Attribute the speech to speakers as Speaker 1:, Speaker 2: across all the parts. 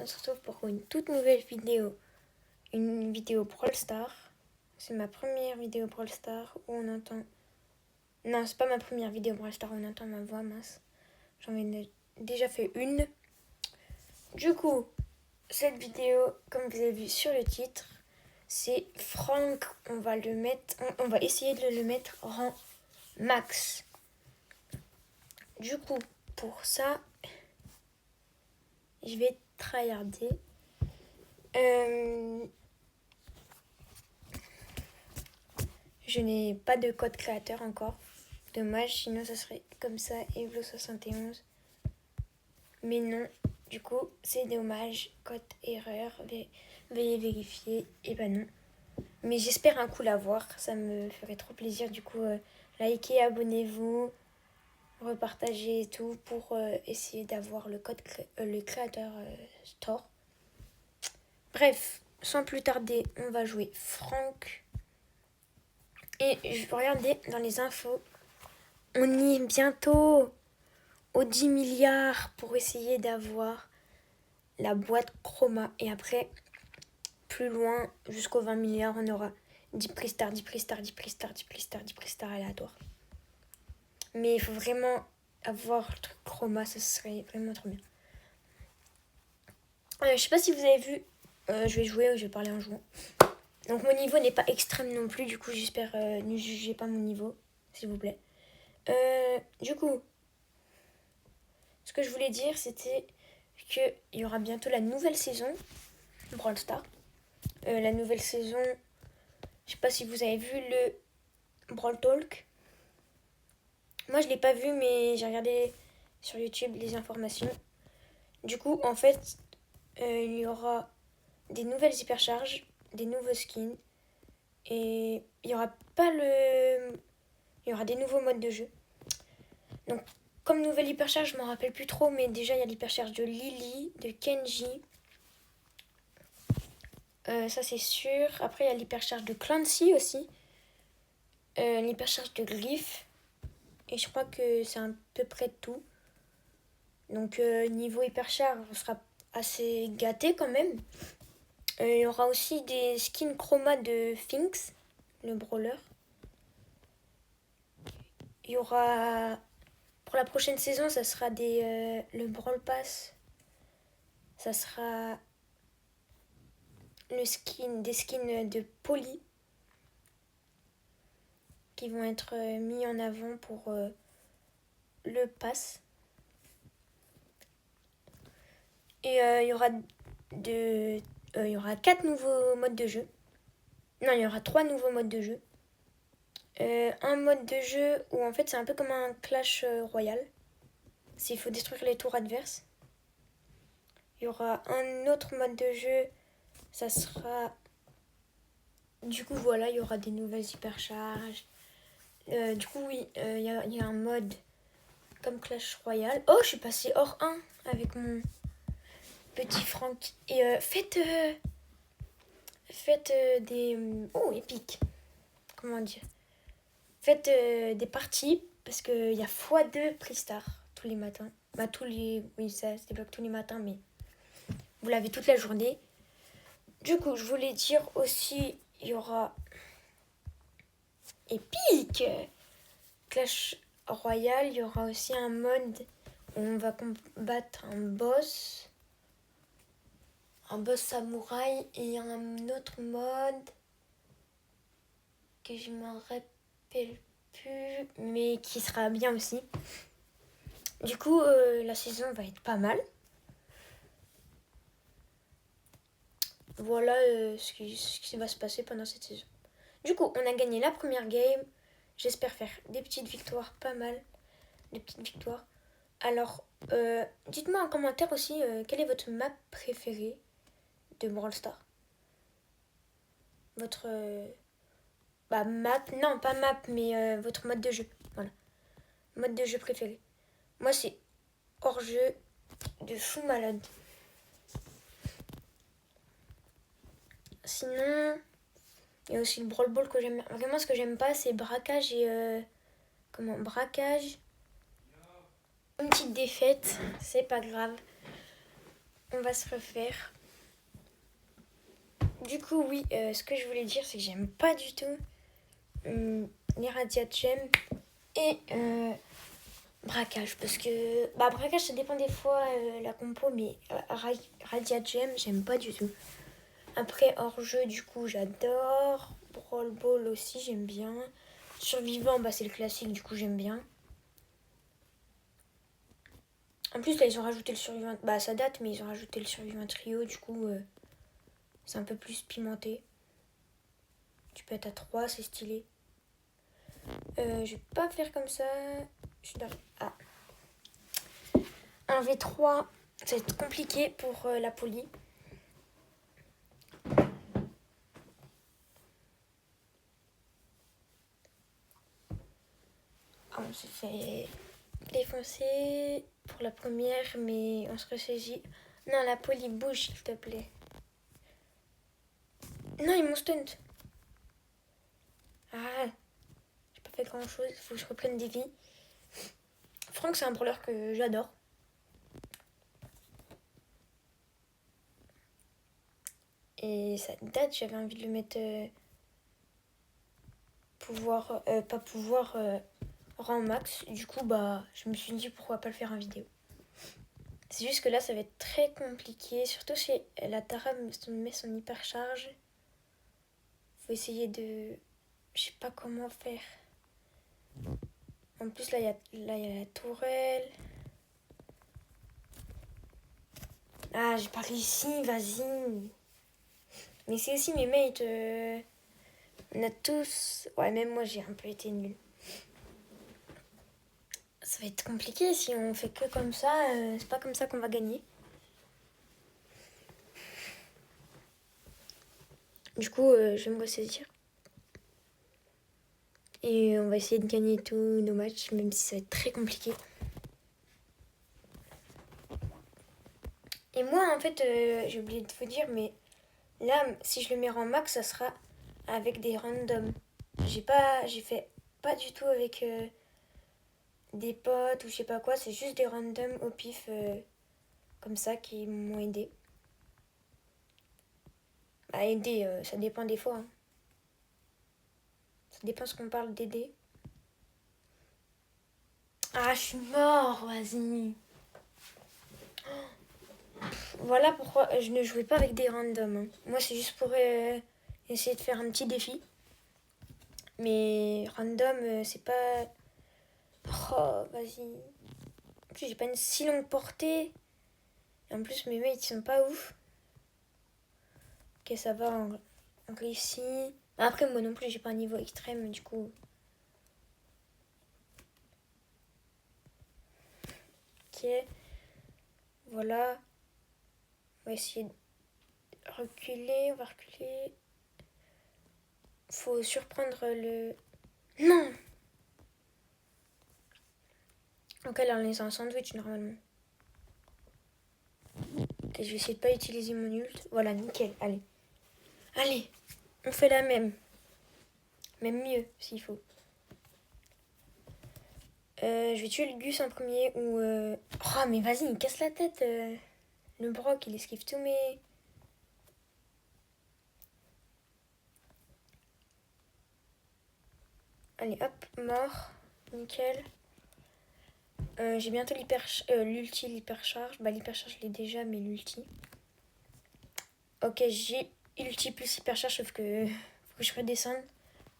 Speaker 1: on se retrouve pour une toute nouvelle vidéo. Une vidéo Brawl Stars. C'est ma première vidéo Brawl Stars où on entend... Non, c'est pas ma première vidéo Brawl Stars où on entend ma voix, mince. J'en ai déjà fait une. Du coup, cette vidéo, comme vous avez vu sur le titre, c'est Franck. On va essayer de le mettre rang max. Du coup, pour ça, je vais tryharder. Je n'ai pas de code créateur encore. Dommage, sinon ça serait comme ça, Evlo71. Mais non, du coup, c'est dommage. Code erreur, veuillez vérifier. Et ben non. Mais j'espère un coup l'avoir, ça me ferait trop plaisir. Du coup, likez, abonnez-vous, repartagez et tout pour essayer d'avoir le code le créateur store. Bref, sans plus tarder, on va jouer Franck. Et je regardais dans les infos, on y est bientôt aux 10 milliards pour essayer d'avoir la boîte Chroma. Et après, plus loin, jusqu'aux 20 milliards, on aura 10 prix stars, 10 prix stars, 10 prix stars, 10 prix stars, 10 prix stars aléatoires. Mais il faut vraiment avoir le truc Chroma, ça serait vraiment trop bien. Je sais pas si vous avez vu, je vais jouer ou je vais parler en jouant. Donc mon niveau n'est pas extrême non plus, du coup j'espère ne jugez pas mon niveau, s'il vous plaît. Du coup, ce que je voulais dire, c'était qu'il y aura bientôt la nouvelle saison Brawl Stars. La nouvelle saison, je sais pas si vous avez vu le Brawl Talk. Moi je l'ai pas vu, mais j'ai regardé sur YouTube les informations. Du coup, en fait, il y aura des nouvelles hypercharges, des nouveaux skins, et il y aura des nouveaux modes de jeu. Donc, comme nouvelle hypercharge, je m'en rappelle plus trop, mais déjà il y a l'hypercharge de Lily, de Kenji. Ça c'est sûr. Après il y a l'hypercharge de Clancy aussi. L'hypercharge de Griff. Et je crois que c'est à peu près tout. Donc niveau hypercharge, on sera assez gâté quand même. Il y aura aussi des skins chroma de Finks, le brawler. Il y aura... Pour la prochaine saison, ça sera le Brawl Pass. Ça sera des skins de Polly qui vont être mis en avant pour le pass. Et il y aura 4 nouveaux modes de jeu. Non, il y aura 3 nouveaux modes de jeu. Un mode de jeu où en fait c'est un peu comme un Clash Royale. Il faut détruire les tours adverses. Il y aura un autre mode de jeu. Ça sera... Du coup voilà, il y aura des nouvelles hypercharges. Du coup oui, il y a un mode comme Clash Royale. Oh, je suis passée hors 1 avec mon petit Franck. Et faites des... Oh, épique. Comment dire? Faites des parties parce qu'il y a x2 prix star tous les matins. Oui, ça se débloque tous les matins, mais vous l'avez toute la journée. Du coup, je voulais dire aussi, il y aura épique Clash Royale. Il y aura aussi un mode où on va combattre un boss samouraï, et un autre mode que je me rappelle plus, mais qui sera bien aussi. Du coup, la saison va être pas mal. Voilà ce qui va se passer pendant cette saison. Du coup, on a gagné la première game. J'espère faire des petites victoires, pas mal. Des petites victoires. Alors, dites-moi en commentaire aussi quelle est votre map préférée de Brawl Stars. Votre map, non pas map, mais votre mode de jeu. Voilà. Mode de jeu préféré. Moi, c'est hors-jeu de fou malade. Sinon, il y a aussi le Brawl Ball que j'aime. Vraiment, ce que j'aime pas, c'est braquage et... braquage. Une petite défaite, c'est pas grave. on va se refaire. Du coup, oui, ce que je voulais dire, c'est que j'aime pas du tout les Radia Gem et braquage. Parce que braquage, ça dépend des fois la compo, mais Radia Gem, j'aime pas du tout. Après, hors jeu, du coup, j'adore. Brawl Ball aussi, j'aime bien. Survivant, c'est le classique, du coup, j'aime bien. En plus, là, ils ont rajouté le survivant. Ça date, mais ils ont rajouté le survivant trio, du coup, c'est un peu plus pimenté. Tu peux être à 3, c'est stylé. Je vais pas faire comme ça. Je dois... Ah. Un V3, ça va être compliqué pour la poly. Ah, on s'est fait défoncer pour la première, mais on se ressaisit. Non, la poly bouge, s'il te plaît. Non, ils m'ont stunt. Ah, j'ai pas fait grand chose. Il faut que je reprenne des vies. Franck, c'est un brawler que j'adore. Et ça date, j'avais envie de le mettre pas pouvoir rang max. Du coup, je me suis dit pourquoi pas le faire en vidéo. C'est juste que là, ça va être très compliqué. Surtout si la Tara met son hypercharge. Faut essayer de... Je sais pas comment faire. En plus, là, il y a la tourelle. Ah, j'ai pas réussi, vas-y. Mais c'est aussi mes mates. On a tous... Ouais, même moi, j'ai un peu été nulle. Ça va être compliqué si on fait que comme ça. C'est pas comme ça qu'on va gagner. Du coup, je vais me ressaisir. Et on va essayer de gagner tous nos matchs, même si ça va être très compliqué. Et moi, en fait, j'ai oublié de vous dire, mais là, si je le mets en max, ça sera avec des randoms. J'ai fait pas du tout avec des potes ou je sais pas quoi. C'est juste des randoms au pif, comme ça, qui m'ont aidé. Aider, ça dépend des fois. Hein. Ça dépend ce qu'on parle d'aider. Ah, je suis mort, vas-y. Voilà pourquoi je ne jouais pas avec des randoms. Hein. Moi, c'est juste pour essayer de faire un petit défi. Mais random, c'est pas... Oh, vas-y. En plus, j'ai pas une si longue portée. Et en plus, mes mates, ils sont pas ouf. Ok, ça va, on réussit. Après, moi non plus, j'ai pas un niveau extrême, du coup... Ok. Voilà. On va essayer de reculer. On va reculer. Faut surprendre le... Non! Ok, là, on est un sandwich, normalement. Ok, je vais essayer de pas utiliser mon ult. Voilà, nickel, allez. Allez, on fait la même. Même mieux, s'il faut. Je vais tuer le Gus en premier ou... Oh, mais vas-y, il casse la tête. Le Brock, il esquive tous mes... Allez, hop, mort. Nickel. J'ai bientôt l'ulti, l'hypercharge. L'hypercharge, je l'ai déjà, mais l'ulti. Ok, j'ai ulti plus hypercharge, sauf que... Faut que je redescende.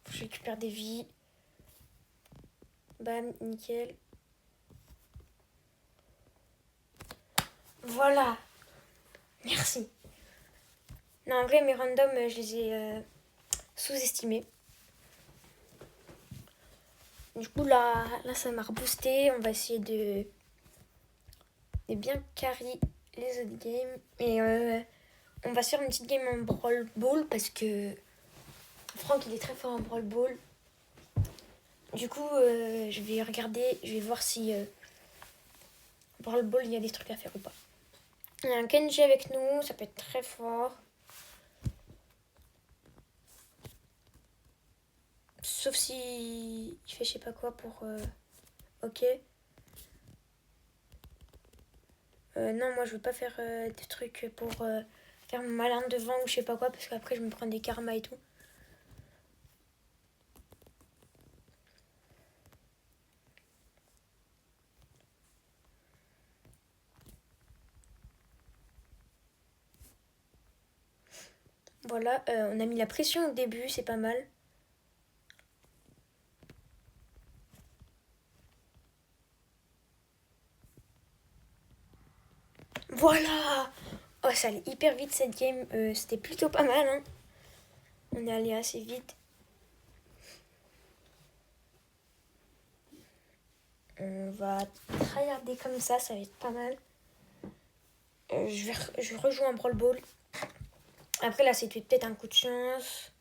Speaker 1: Faut que je récupère des vies. Bam, nickel. Voilà. Merci. Non, en vrai, mes randoms, je les ai sous-estimés. Du coup, là ça m'a reboosté. On va essayer de bien carry les autres games. Et on va se faire une petite game en Brawl Ball parce que Franck, il est très fort en Brawl Ball. Du coup, je vais regarder, je vais voir si Brawl Ball, il y a des trucs à faire ou pas. Il y a un Kenji avec nous, ça peut être très fort. Sauf si il fait je sais pas quoi pour... Ok. Non, moi je veux pas faire des trucs pour faire mon malin devant ou je sais pas quoi, parce qu'après je me prends des karmas et tout. Voilà, on a mis la pression au début, c'est pas mal. Voilà! Oh, ça allait hyper vite cette game, c'était plutôt pas mal, hein. On est allé assez vite. On va tryharder comme ça va être pas mal. Je vais rejouer un Brawl Ball. Après là, c'était peut-être un coup de chance.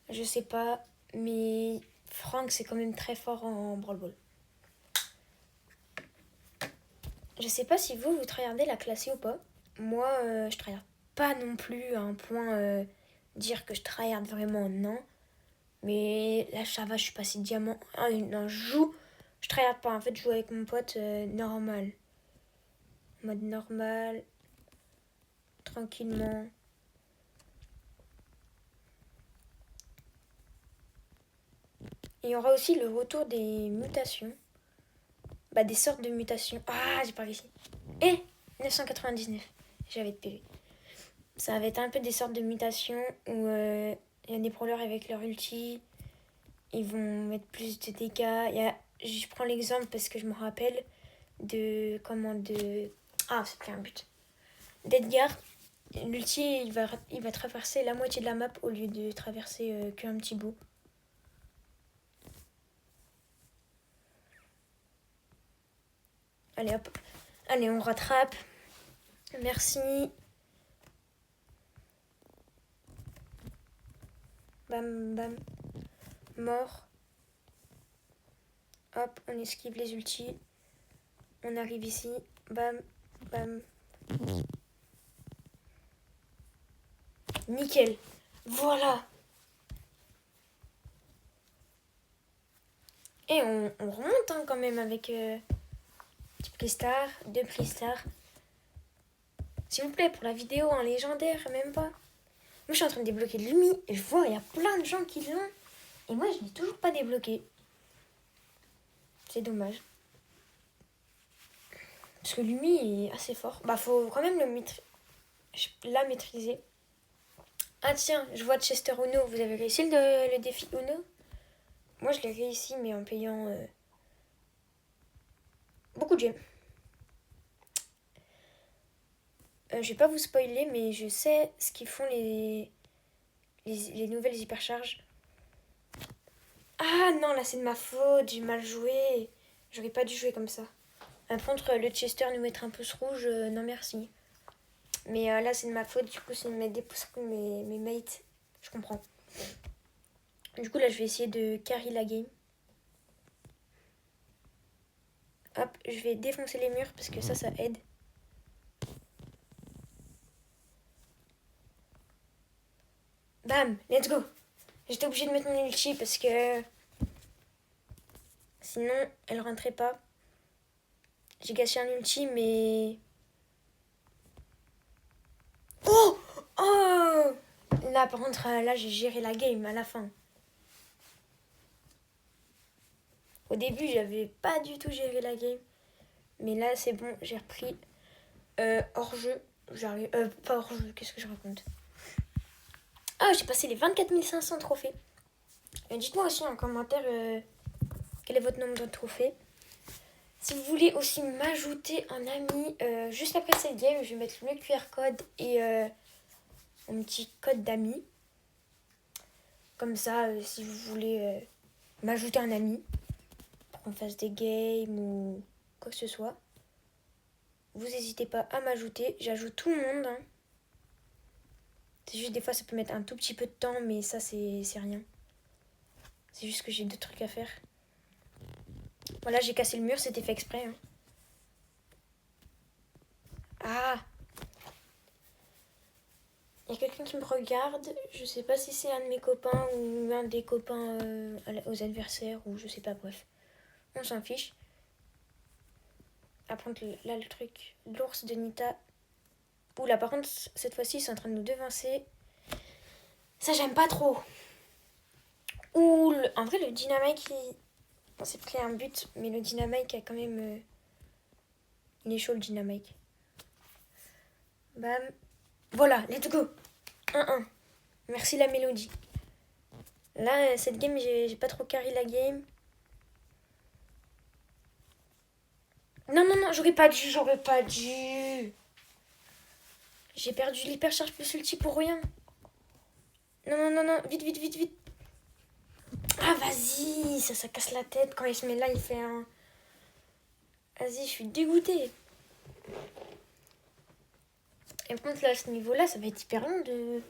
Speaker 1: Je sais pas. Mais Franck, c'est quand même très fort en Brawl Ball. Je sais pas si vous tryhardez la classée ou pas. Moi, je tryhard pas non plus à un point dire que je tryhard vraiment, non. Mais là, ça va, je suis passée diamant. Ah, non, je joue. Je tryhard pas. En fait, je joue avec mon pote normal. Mode normal. Tranquillement. Il y aura aussi le retour des mutations. Bah, des sortes de mutations. Ah, j'ai pas réussi. Et 999. J'avais de PV. Ça va être un peu des sortes de mutations où il y a des brawlers avec leur ulti. Ils vont mettre plus de dégâts. Je prends l'exemple parce que je me rappelle de. Comment de. Ah, c'est un but. D'Edgar. L'ulti, il va traverser la moitié de la map au lieu de traverser qu'un petit bout. Allez hop. Allez, on rattrape. Merci. Bam, bam. Mort. Hop, on esquive les ultis. On arrive ici. Bam, bam. Nickel. Voilà. Et on remonte hein, quand même avec petit Plistar, 2 Plistar. S'il vous plaît, pour la vidéo, un légendaire, même pas. Moi, je suis en train de débloquer Lumi et je vois, il y a plein de gens qui l'ont. Et moi, je n'ai toujours pas débloqué. C'est dommage. Parce que Lumi est assez fort. Bah, faut quand même la maîtriser. Ah tiens, je vois Chester Uno. Vous avez réussi le défi Uno? Moi, je l'ai réussi, mais en payant beaucoup de gemmes. Je vais pas vous spoiler, mais je sais ce qu'ils font les nouvelles hypercharges. Ah non, là c'est de ma faute, j'ai mal joué. J'aurais pas dû jouer comme ça. Par contre, le Chester nous mettre un pouce rouge, non merci. Mais là c'est de ma faute, du coup c'est de mettre des pouces rouges mes mates. Je comprends. Du coup là je vais essayer de carry la game. Hop, je vais défoncer les murs parce que ça aide. Bam, let's go. J'étais obligée de mettre mon ulti parce que sinon elle rentrait pas. J'ai gâché un ulti mais... Oh! Oh! Là par contre, là j'ai géré la game à la fin. Au début j'avais pas du tout géré la game. Mais là c'est bon, j'ai repris hors jeu. J'arrive... pas hors jeu, qu'est-ce que je raconte? Ah, j'ai passé les 24 500 trophées. Dites-moi aussi en commentaire quel est votre nombre de trophées. Si vous voulez aussi m'ajouter un ami, juste après cette game, je vais mettre le QR code et un petit code d'ami. Comme ça, si vous voulez m'ajouter un ami, pour qu'on fasse des games ou quoi que ce soit, vous n'hésitez pas à m'ajouter. J'ajoute tout le monde. Hein. C'est juste des fois, ça peut mettre un tout petit peu de temps, mais ça, c'est rien. C'est juste que j'ai d'autres trucs à faire. Voilà, j'ai cassé le mur, c'était fait exprès. Hein. Ah! Il y a quelqu'un qui me regarde. Je sais pas si c'est un de mes copains ou un des copains aux adversaires ou je sais pas, bref. On s'en fiche. Apprendre là le truc. L'ours de Nita. Oula, par contre, cette fois-ci, ils sont en train de nous devancer. Ça, j'aime pas trop. En vrai, le Dynamite, on s'est pris un but, mais le Dynamite a quand même... Il est chaud, le Dynamite. Bam. Voilà, let's go. 1-1. Merci la mélodie. Là, cette game, j'ai pas trop carré la game. Non, j'aurais pas dû. J'ai perdu l'hypercharge plus ulti pour rien. Non, vite. Ah, vas-y, ça casse la tête. Quand il se met là, il fait un... Vas-y, je suis dégoûtée. Et par contre, là, à ce niveau-là, ça va être hyper long de... De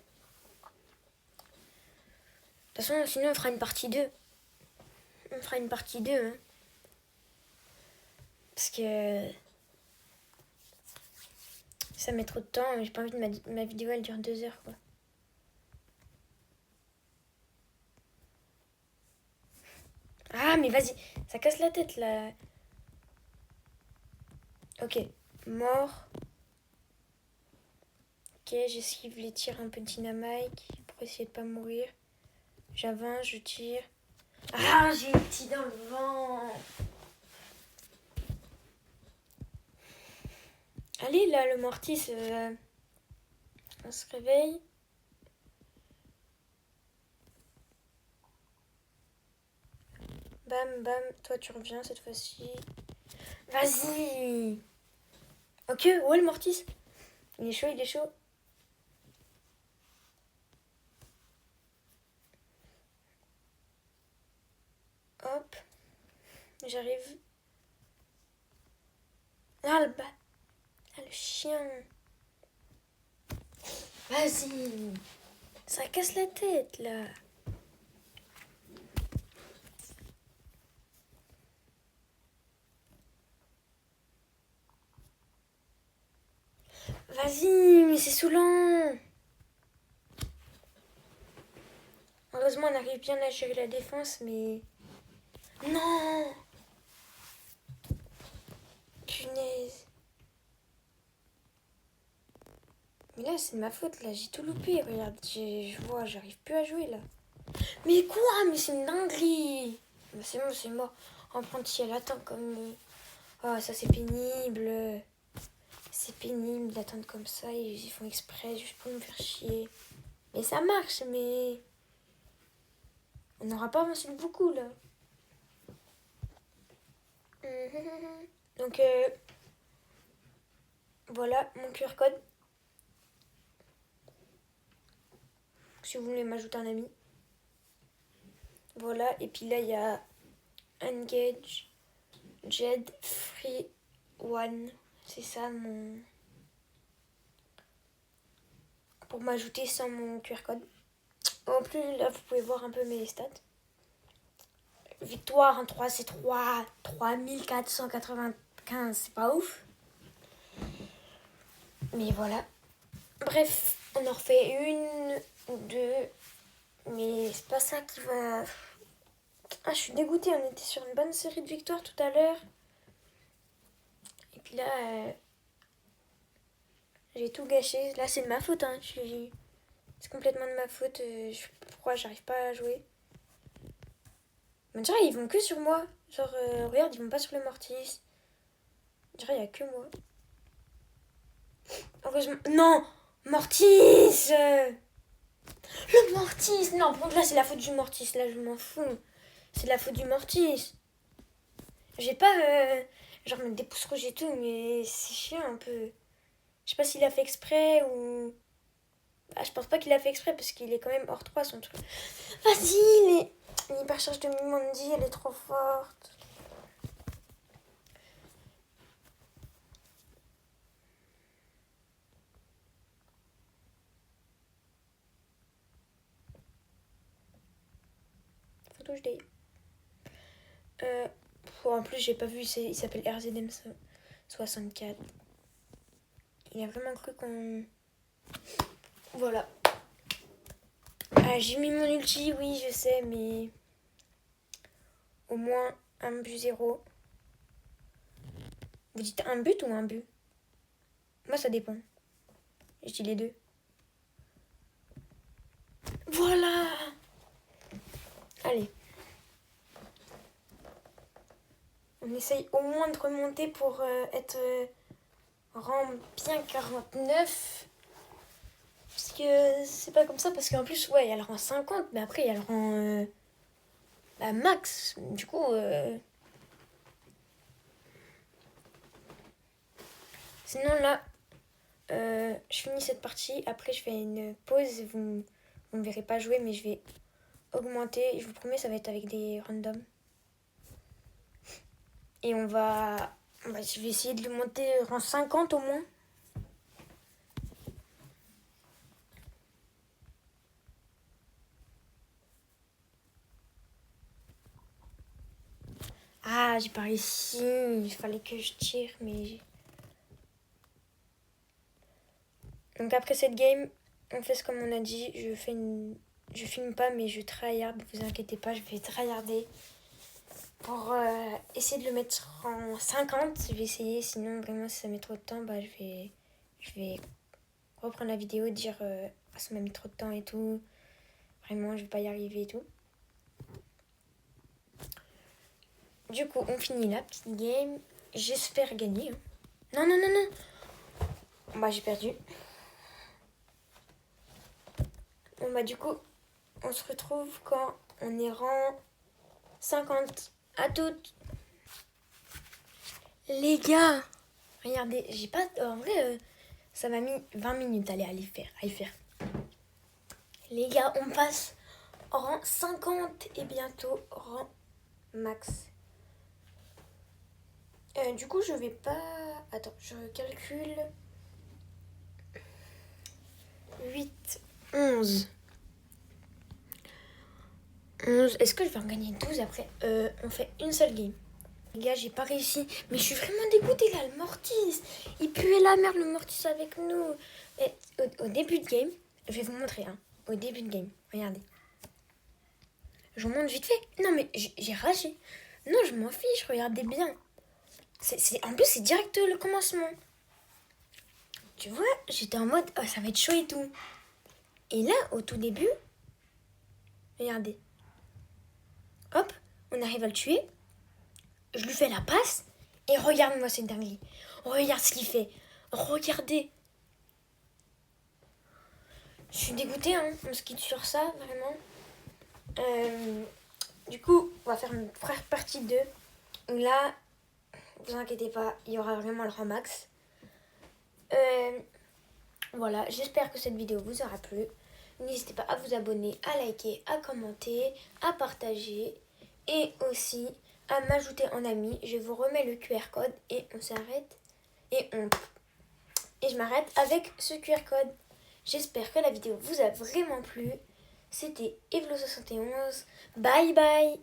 Speaker 1: toute façon, sinon, on fera une partie 2. Hein. Parce que... Ça met trop de temps. J'ai pas envie de ma vidéo, elle dure 2 heures, quoi. Ah, mais vas-y, ça casse la tête, là. Ok, mort. Ok, j'esquive les tirs un peu de dynamite pour essayer de pas mourir. J'avance, je tire. Ah, j'ai eu petit dans le vent. Allez, là, le Mortis, on se réveille. Bam, toi tu reviens cette fois-ci. Vas-y. Ok, ouais, le Mortis. Il est chaud. Hop. J'arrive. Ah, le chien. Vas-y. Ça casse la tête, là. Vas-y, mais c'est saoulant. Heureusement, on arrive bien à gérer la défense, mais... Non. Punaise. Mais là, c'est de ma faute, là. J'ai tout loupé, regarde. Je vois, j'arrive plus à jouer, là. Mais quoi? Mais c'est une dinguerie. Bah, c'est bon, c'est mort. Apprenti, elle attend comme... Oh, ça, c'est pénible. C'est pénible d'attendre comme ça. Ils font exprès juste pour nous faire chier. Mais ça marche, mais... On n'aura pas avancé de beaucoup, là. Donc, voilà mon QR code. Si vous voulez m'ajouter un ami. Voilà, et puis là, il y a Engage, Jed, Free One. C'est ça mon... Pour m'ajouter sans mon QR code. En plus, là, vous pouvez voir un peu mes stats. Victoire en 3, c'est 3495. C'est pas ouf. Mais voilà. Bref, on en refait une ou deux. Mais c'est pas ça qui va... Ah, je suis dégoûtée. On était sur une bonne série de victoires tout à l'heure. Et puis là... J'ai tout gâché. Là, c'est de ma faute. Hein. C'est complètement de ma faute. Pourquoi j'arrive pas à jouer? On dirait ils vont que sur moi. Genre, regarde, ils vont pas sur le Mortis. On dirait il y a que moi. Heureusement... Non! Mortis! Le Mortis! Non, par contre, là, c'est la faute du Mortis. Là, je m'en fous. C'est la faute du Mortis. J'ai pas... genre, mettre des pouces rouges et tout, mais c'est chiant un peu. Je sais pas s'il a fait exprès ou... Ah, je pense pas qu'il a fait exprès parce qu'il est quand même hors 3 son truc. Vas-y, l'hypercharge de Mimandi, elle est trop forte. Faut que je d'aille. En plus, j'ai pas vu, il s'appelle RZM64. Il a vraiment cru qu'on... Voilà. Ah, j'ai mis mon ulti, oui, je sais, mais... Au moins un but 0. Vous dites un but ou un but? Moi, ça dépend. Je dis les deux. Voilà! Allez. On essaye au moins de remonter pour être rang bien 49. Parce que c'est pas comme ça, parce qu'en plus, ouais, il y a le rang 50, mais après, il y a le rang max. Du coup, sinon là, je finis cette partie. Après, je fais une pause. Vous me verrez pas jouer, mais je vais augmenter. Je vous promets, ça va être avec des randoms. Et je vais essayer de le monter rang 50 au moins. Ah, j'ai pas réussi. Il fallait que je tire, mais... Donc après cette game, on fait ce comme on a dit. Je filme pas, mais je tryhard. Vous inquiétez pas, je vais tryharder. Pour essayer de le mettre en 50. Je vais essayer. Sinon, vraiment, si ça met trop de temps, bah, je vais reprendre la vidéo, dire ça m'a mis trop de temps et tout. Vraiment, je vais pas y arriver et tout. Du coup, on finit la petite game. J'espère gagner. Hein. Non, non, non, non. Bah, j'ai perdu. Bon, bah, du coup, on se retrouve quand on est rang 50. À toutes. Les gars, regardez, j'ai pas... En vrai, ça m'a mis 20 minutes à les faire. Les gars, on passe en rang 50 et bientôt rang max. Du coup, je vais pas... Attends, je calcule. 8, 11. 11. Est-ce que je vais en gagner 12 après? On fait une seule game. Les gars, j'ai pas réussi. Mais je suis vraiment dégoûtée là, le Mortis. Il puait la merde, le Mortis avec nous. Et au début de game, je vais vous montrer. Hein, au début de game, regardez. Je vous montre vite fait. Non, mais j'ai ragé. Non, je m'en fiche, regardez bien. En plus, c'est direct le commencement. Tu vois, j'étais en mode, oh, ça va être chaud et tout. Et là, au tout début, regardez. Hop, on arrive à le tuer. Je lui fais la passe. Et regarde-moi cette dinguerie. Regarde ce qu'il fait. Regardez. Je suis dégoûtée, hein. On se quitte sur ça, vraiment. Du coup, on va faire une partie 2. Où là, vous inquiétez pas, il y aura vraiment le rang max. Voilà, j'espère que cette vidéo vous aura plu. N'hésitez pas à vous abonner, à liker, à commenter, à partager et aussi à m'ajouter en ami. Je vous remets le QR code et on s'arrête. Et je m'arrête avec ce QR code. J'espère que la vidéo vous a vraiment plu. C'était Evlo71. Bye bye.